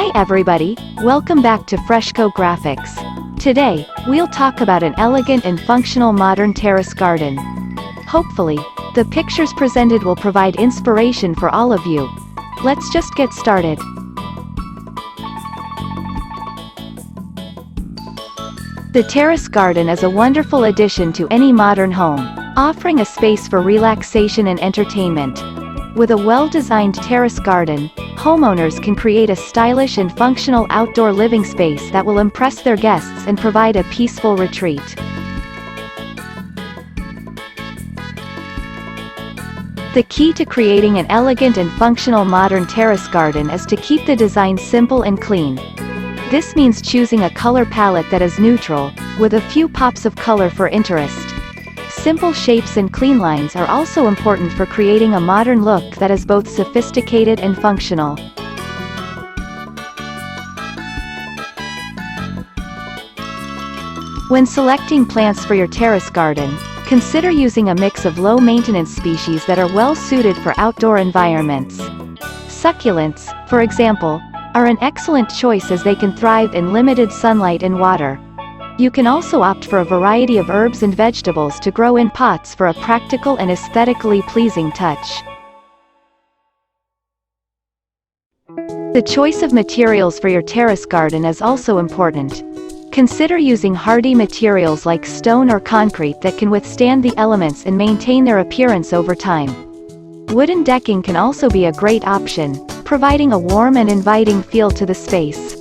Hi everybody, welcome back to Freshco Graphics. Today, we'll talk about an elegant and functional modern terrace garden. Hopefully, the pictures presented will provide inspiration for all of you. Let's just get started. The terrace garden is a wonderful addition to any modern home, offering a space for relaxation and entertainment. With a well-designed terrace garden, homeowners can create a stylish and functional outdoor living space that will impress their guests and provide a peaceful retreat. The key to creating an elegant and functional modern terrace garden is to keep the design simple and clean. This means choosing a color palette that is neutral, with a few pops of color for interest. Simple shapes and clean lines are also important for creating a modern look that is both sophisticated and functional. When selecting plants for your terrace garden, consider using a mix of low-maintenance species that are well-suited for outdoor environments. Succulents, for example, are an excellent choice as they can thrive in limited sunlight and water. You can also opt for a variety of herbs and vegetables to grow in pots for a practical and aesthetically pleasing touch. The choice of materials for your terrace garden is also important. Consider using hardy materials like stone or concrete that can withstand the elements and maintain their appearance over time. Wooden decking can also be a great option, providing a warm and inviting feel to the space.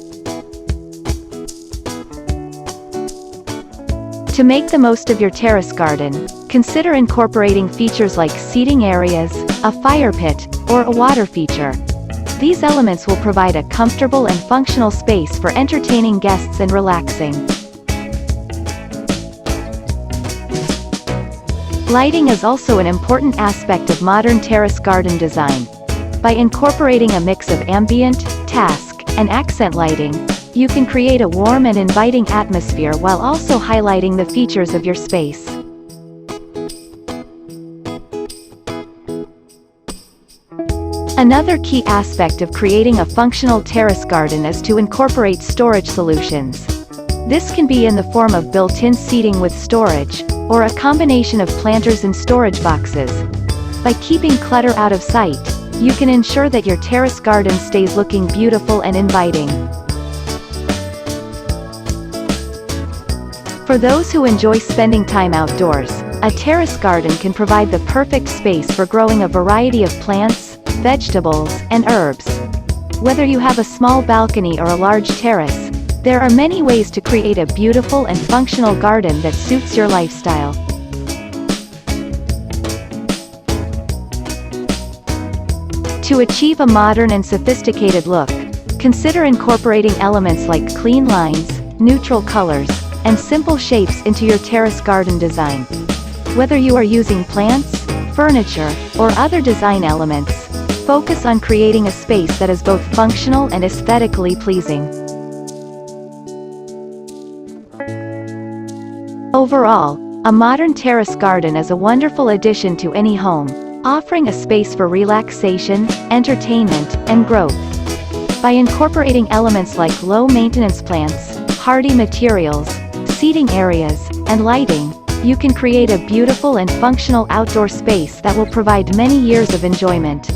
To make the most of your terrace garden, consider incorporating features like seating areas, a fire pit, or a water feature. These elements will provide a comfortable and functional space for entertaining guests and relaxing. Lighting is also an important aspect of modern terrace garden design. By incorporating a mix of ambient, task, and accent lighting, you can create a warm and inviting atmosphere while also highlighting the features of your space. Another key aspect of creating a functional terrace garden is to incorporate storage solutions. This can be in the form of built-in seating with storage, or a combination of planters and storage boxes. By keeping clutter out of sight, you can ensure that your terrace garden stays looking beautiful and inviting. For those who enjoy spending time outdoors, a terrace garden can provide the perfect space for growing a variety of plants, vegetables, and herbs. Whether you have a small balcony or a large terrace, there are many ways to create a beautiful and functional garden that suits your lifestyle. To achieve a modern and sophisticated look, consider incorporating elements like clean lines, neutral colors, and simple shapes into your terrace garden design. Whether you are using plants, furniture, or other design elements, focus on creating a space that is both functional and aesthetically pleasing. Overall, a modern terrace garden is a wonderful addition to any home, offering a space for relaxation, entertainment, and growth. By incorporating elements like low-maintenance plants, hardy materials, seating areas, and lighting, you can create a beautiful and functional outdoor space that will provide many years of enjoyment.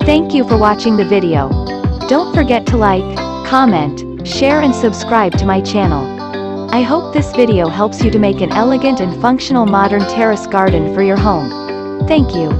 Thank you for watching the video. Don't forget to like, comment, share and subscribe to my channel. I hope this video helps you to make an elegant and functional modern terrace garden for your home. Thank you.